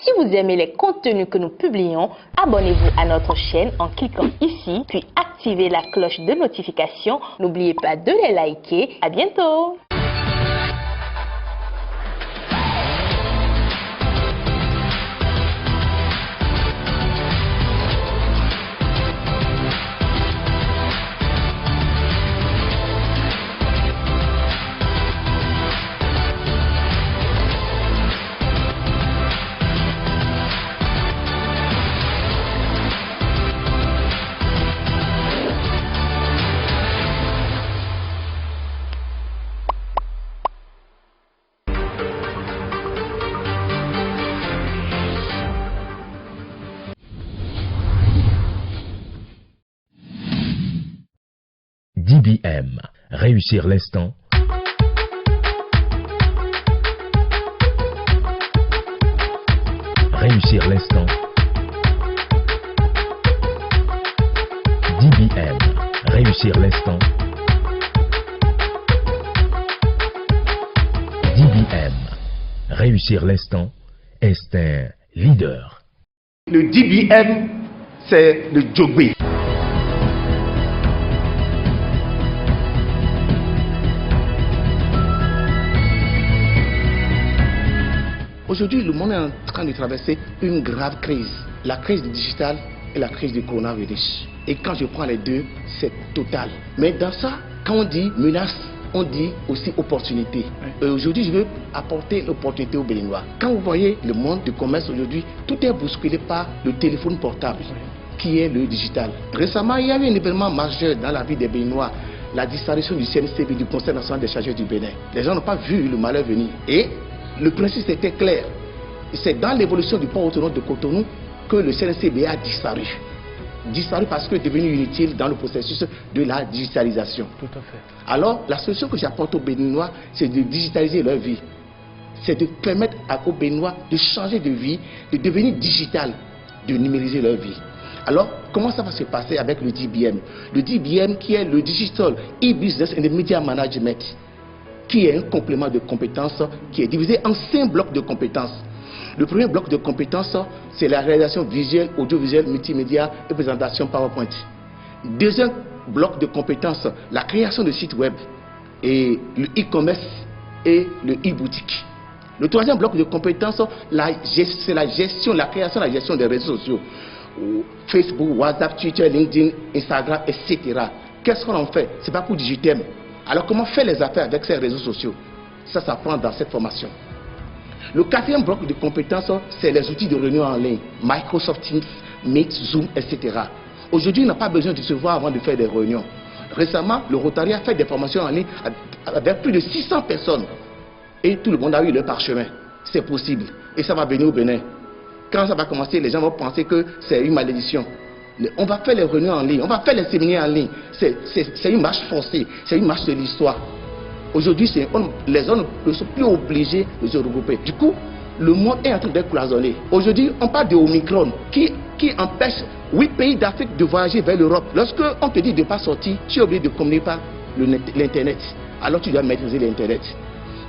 Si vous aimez les contenus que nous publions, abonnez-vous à notre chaîne en cliquant ici, puis activez la cloche de notification. N'oubliez pas de les liker. À bientôt! DBM, réussir l'instant. Réussir l'instant. DBM, réussir l'instant. DBM, réussir l'instant est un leader. Le DBM, c'est le Jogbe. Aujourd'hui, le monde est en train de traverser une grave crise. La crise du digital et la crise du coronavirus. Et quand je prends les deux, c'est total. Mais dans ça, quand on dit menace, on dit aussi opportunité. Aujourd'hui, je veux apporter l'opportunité aux Béninois. Quand vous voyez le monde du commerce aujourd'hui, tout est bousculé par le téléphone portable, qui est le digital. Récemment, il y a eu un événement majeur dans la vie des Béninois. La disparition du CNCB, du Conseil national des chargeurs du Bénin. Les gens n'ont pas vu le malheur venir. Et le principe était clair. C'est dans l'évolution du port autonome de Cotonou que le CNCB a disparu. Disparu parce qu'il est devenu inutile dans le processus de la digitalisation. Tout à fait. Alors, la solution que j'apporte aux Béninois, c'est de digitaliser leur vie. C'est de permettre aux Béninois de changer de vie, de devenir digital, de numériser leur vie. Alors, comment ça va se passer avec le DBM? Le DBM qui est le Digital E-Business and Media Management, qui est un complément de compétences qui est divisé en 5 blocs de compétences. Le premier bloc de compétences, c'est la réalisation visuelle, audiovisuelle, multimédia et présentation PowerPoint. Deuxième bloc de compétences, la création de sites web et le e-commerce et le e-boutique. Le troisième bloc de compétences, c'est la gestion, la création, la gestion des réseaux sociaux. Facebook, WhatsApp, Twitter, LinkedIn, Instagram, etc. Qu'est-ce qu'on en fait? C'est pas pour Digitem. Alors comment faire les affaires avec ces réseaux sociaux? Ça s'apprend dans cette formation. Le quatrième bloc de compétences, c'est les outils de réunion en ligne. Microsoft Teams, Meet, Zoom, etc. Aujourd'hui, on n'a pas besoin de se voir avant de faire des réunions. Récemment, le Rotary a fait des formations en ligne avec plus de 600 personnes. Et tout le monde a eu leur parchemin. C'est possible. Et ça va venir au Bénin. Quand ça va commencer, les gens vont penser que c'est une malédiction. On va faire les réunions en ligne, on va faire les séminaires en ligne. C'est une marche forcée, c'est une marche de l'histoire. Aujourd'hui, les gens ne sont plus obligés de se regrouper. Du coup, le monde est en train d'être cloisonné. Aujourd'hui, on parle de Omicron qui empêche 8 pays d'Afrique de voyager vers l'Europe. Lorsque on te dit de ne pas sortir, tu es obligé de communiquer par l'Internet. Alors tu dois maîtriser l'Internet.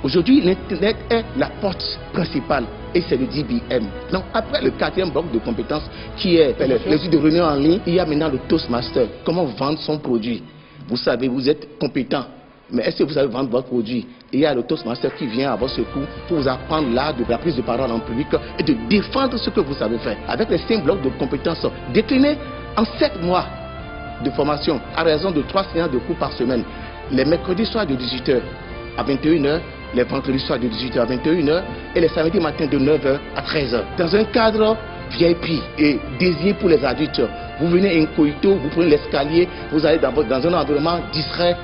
Aujourd'hui, l'Internet est la porte principale et c'est le DBM. Donc, après le quatrième bloc de compétences qui est les outils de réunion en ligne, il y a maintenant le Toastmaster. Comment vendre son produit? Vous savez, vous êtes compétent. Mais est-ce que vous savez vendre votre produit? Et il y a le Toastmaster qui vient à votre secours pour vous apprendre l'art de la prise de parole en public et de défendre ce que vous savez faire. Avec les 5 blocs de compétences déclinés en 7 mois de formation à raison de 3 séances de cours par semaine. Les mercredis soirs de 18h à 21h, les vendredis soirs de 18h à 21h et les samedis matins de 9h à 13h. Dans un cadre VIP et désigné pour les adultes. Vous venez incognito, vous prenez l'escalier, vous allez dans un environnement discret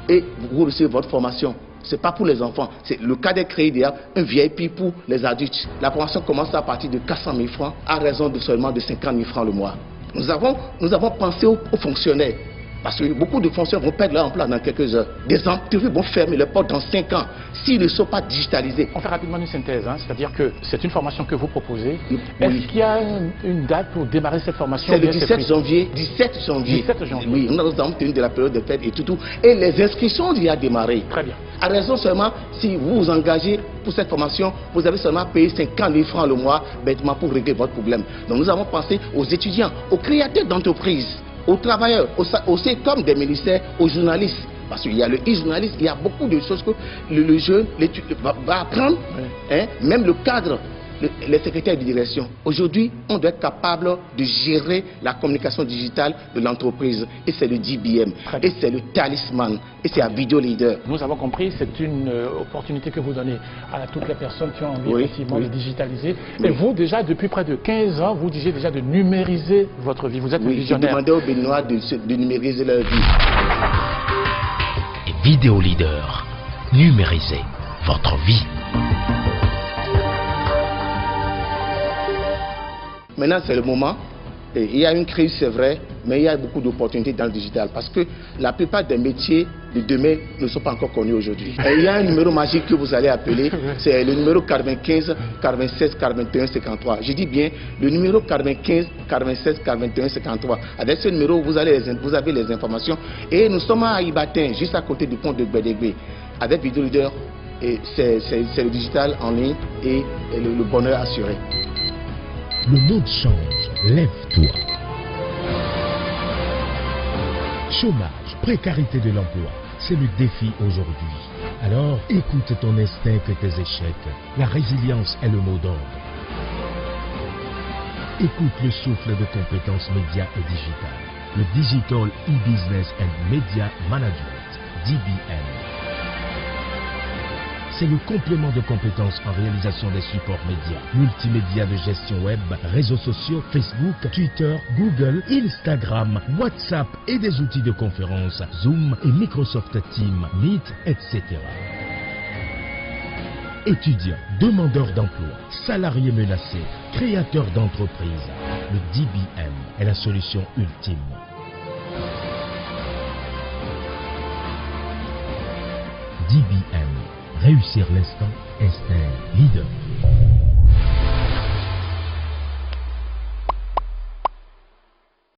et vous recevez votre formation. Ce n'est pas pour les enfants, c'est le cadre est créé déjà, un VIP pour les adultes. La formation commence à partir de 400 000 francs à raison de seulement de 50 000 francs le mois. Nous avons pensé aux fonctionnaires. Parce que beaucoup de fonctionnaires vont perdre leur emploi dans quelques heures. Des entreprises vont fermer leurs portes dans 5 ans s'ils ne sont pas digitalisés. On fait rapidement une synthèse, hein, c'est-à-dire que c'est une formation que vous proposez. Oui. Est-ce qu'il y a une date pour démarrer cette formation? C'est le 17 janvier. 17 janvier. 17 janvier. Oui, nous avons tenu de la période de fête et tout. Et les inscriptions ont déjà démarré. Très bien. À raison seulement, si vous vous engagez pour cette formation, vous avez seulement payé 50 000 francs le mois bêtement pour régler votre problème. Donc nous avons pensé aux étudiants, aux créateurs d'entreprises, aux travailleurs, aux secteurs des ministères, aux journalistes. Parce qu'il y a le e-journaliste, il y a beaucoup de choses que le jeune va apprendre, hein, même le cadre, les secrétaires de direction. Aujourd'hui, on doit être capable de gérer la communication digitale de l'entreprise. Et c'est le DBM, et c'est le talisman, et c'est un vidéo leader. Nous avons compris, c'est une opportunité que vous donnez à toutes les personnes qui ont envie effectivement de digitaliser. Et vous, déjà, depuis près de 15 ans, vous disiez déjà de numériser votre vie. Vous êtes un visionnaire. Je demandais aux Béninois de numériser leur vie. Et Vidéo Leader, numérisez votre vie. Maintenant, c'est le moment. Et il y a une crise, c'est vrai, mais il y a beaucoup d'opportunités dans le digital. Parce que la plupart des métiers de demain ne sont pas encore connus aujourd'hui. Il y a un numéro magique que vous allez appeler, c'est le numéro 95 96 41 53. Je dis bien le numéro 95 96 41 53. Avec ce numéro, vous avez les informations. Et nous sommes à Ibatin, juste à côté du pont de Gbedegbe. Avec Vidéo Leader, c'est le digital en ligne et le bonheur assuré. Le monde change, lève-toi. Chômage, précarité de l'emploi, c'est le défi aujourd'hui. Alors, écoute ton instinct et tes échecs. La résilience est le mot d'ordre. Écoute le souffle de compétences médias et digitales. Le Digital E-Business and Media Management, DBM. C'est le complément de compétences en réalisation des supports médias, multimédia de gestion web, réseaux sociaux, Facebook, Twitter, Google, Instagram, WhatsApp et des outils de conférence, Zoom et Microsoft Teams, Meet, etc. Étudiants, demandeurs d'emploi, salariés menacés, créateurs d'entreprises, le DBM est la solution ultime. DBM. Réussir l'instant, instinct leader.